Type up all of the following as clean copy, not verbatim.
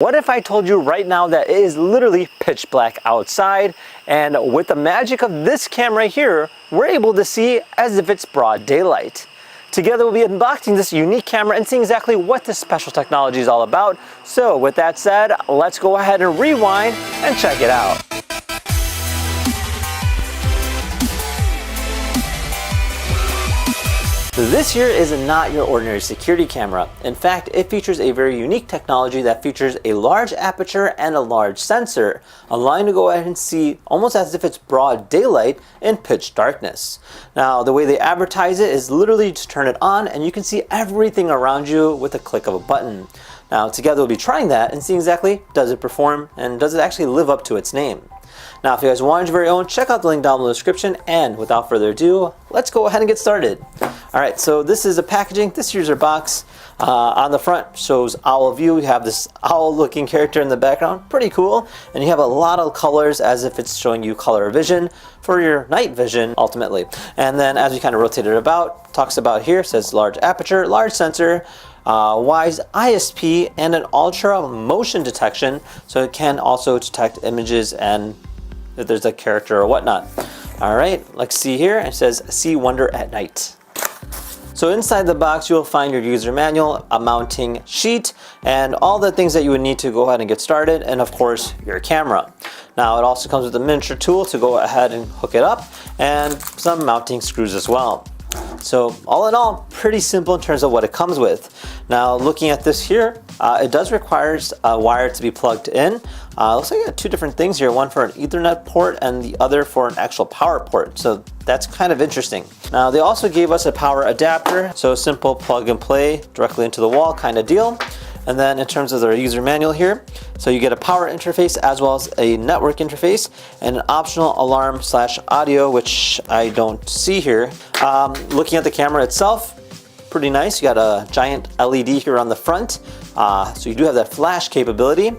What if I told you right now that it is literally pitch black outside, and with the magic of this camera here, we're able to see as if it's broad daylight. Together we'll be unboxing this unique camera and seeing exactly what this special technology is all about. So with that said, let's go ahead and rewind and check it out. This here is not your ordinary security camera. In fact, it features a very unique technology that features a large aperture and a large sensor, allowing you to go ahead and see almost as if it's broad daylight in pitch darkness. Now, the way they advertise it is literally just turn it on and you can see everything around you with a click of a button. Now, together we'll be trying that and seeing exactly does it perform and does it actually live up to its name. Now, if you guys want your very own, check out the link down in the description, and without further ado, let's go ahead and get started. Alright, so this is the packaging. This here's your box. On the front shows owl view. You have this owl looking character in the background, pretty cool, and you have a lot of colors as if it's showing you color vision for your night vision ultimately. And then as you kind of rotate it about, talks about here, says large aperture, large sensor, wise ISP, and an ultra motion detection, so it can also detect images and if there's a character or whatnot. Alright, let's see here. It says see wonder at night. So inside the box you'll find your user manual, a mounting sheet, and all the things that you would need to go ahead and get started, and of course your camera. Now it also comes with a miniature tool to go ahead and hook it up, and some mounting screws as well. So all in all, pretty simple in terms of what it comes with. Now looking at this here, it does require a wire to be plugged in. Looks like you got two different things here, one for an Ethernet port and the other for an actual power port. So that's kind of interesting. Now they also gave us a power adapter, so a simple plug and play directly into the wall kind of deal. And then in terms of their user manual here, so you get a power interface as well as a network interface and an optional alarm / audio, which I don't see here. Looking at the camera itself, pretty nice. You got a giant LED here on the front, so you do have that flash capability.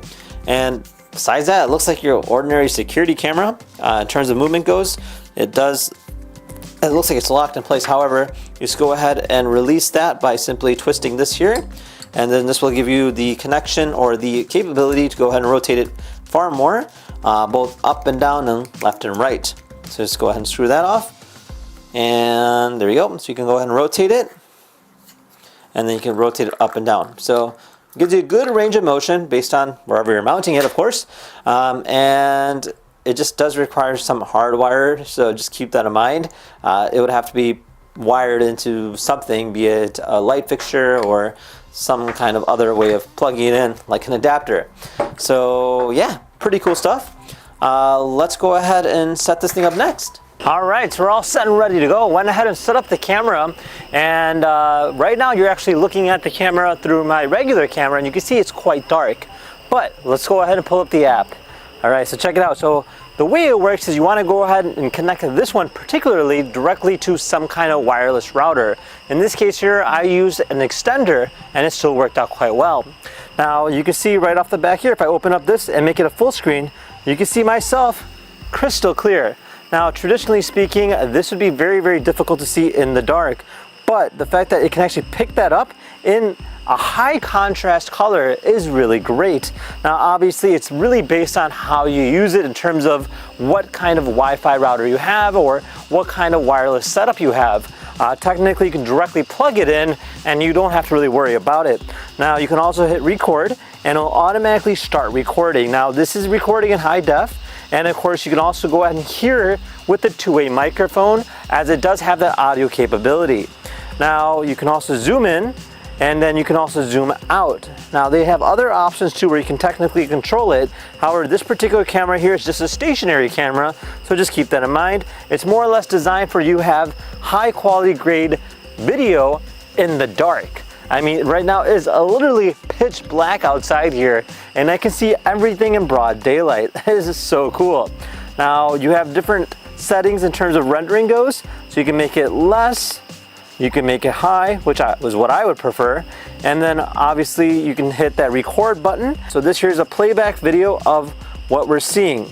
And besides that, it looks like your ordinary security camera. In terms of movement goes, it looks like it's locked in place. However, you just go ahead and release that by simply twisting this here. And then this will give you the connection or the capability to go ahead and rotate it far more, both up and down and left and right. So just go ahead and screw that off. And there you go. So you can go ahead and rotate it. And then you can rotate it up and down. So it gives you a good range of motion based on wherever you're mounting it, of course. And it just does require some hardwire, so just keep that in mind. It would have to be wired into something, be it a light fixture or some kind of other way of plugging it in, like an adapter. So yeah, pretty cool stuff. Let's go ahead and set this thing up next. Alright, so we're all set and ready to go. Went ahead and set up the camera, and right now you're actually looking at the camera through my regular camera, and you can see it's quite dark. But let's go ahead and pull up the app. Alright, so check it out. So the way it works is you want to go ahead and connect this one particularly directly to some kind of wireless router. In this case here, I used an extender and it still worked out quite well. Now you can see right off the back here, if I open up this and make it a full screen, you can see myself crystal clear. Now traditionally speaking, this would be very, very difficult to see in the dark, but the fact that it can actually pick that up in a high contrast color is really great. Now obviously it's really based on how you use it in terms of what kind of Wi-Fi router you have or what kind of wireless setup you have. Technically you can directly plug it in and you don't have to really worry about it. Now you can also hit record and it'll automatically start recording. Now this is recording in high def, and of course you can also go ahead and hear it with the two-way microphone, as it does have that audio capability. Now you can also zoom in, and then you can also zoom out. Now they have other options too where you can technically control it. However, this particular camera here is just a stationary camera, so just keep that in mind. It's more or less designed for you to have high quality grade video in the dark. I mean, right now it is literally pitch black outside here, and I can see everything in broad daylight. This is so cool. Now you have different settings in terms of rendering goes, so you can make it less, you can make it high, which was what I would prefer, and then obviously you can hit that record button. So this here is a playback video of what we're seeing.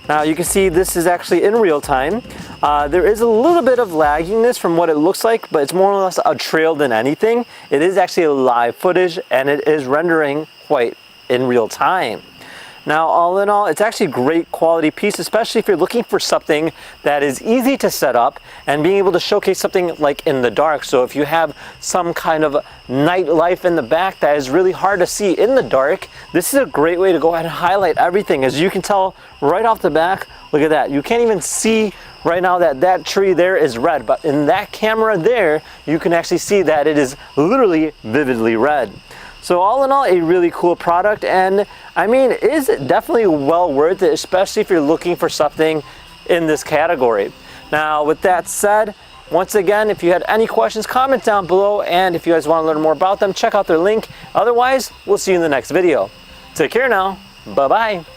Now you can see this is actually in real time. There is a little bit of lagginess from what it looks like, but it's more or less a trail than anything. It is actually a live footage and it is rendering quite in real time. Now, all in all, it's actually a great quality piece, especially if you're looking for something that is easy to set up and being able to showcase something like in the dark. So if you have some kind of nightlife in the back that is really hard to see in the dark, this is a great way to go ahead and highlight everything. As you can tell right off the back, look at that. You can't even see right now that that tree there is red, but in that camera there, you can actually see that it is literally vividly red. So all in all, a really cool product, and I mean, it is definitely well worth it, especially if you're looking for something in this category. Now, with that said, once again, if you had any questions, comment down below, and if you guys want to learn more about them, check out their link. Otherwise, we'll see you in the next video. Take care now. Bye-bye.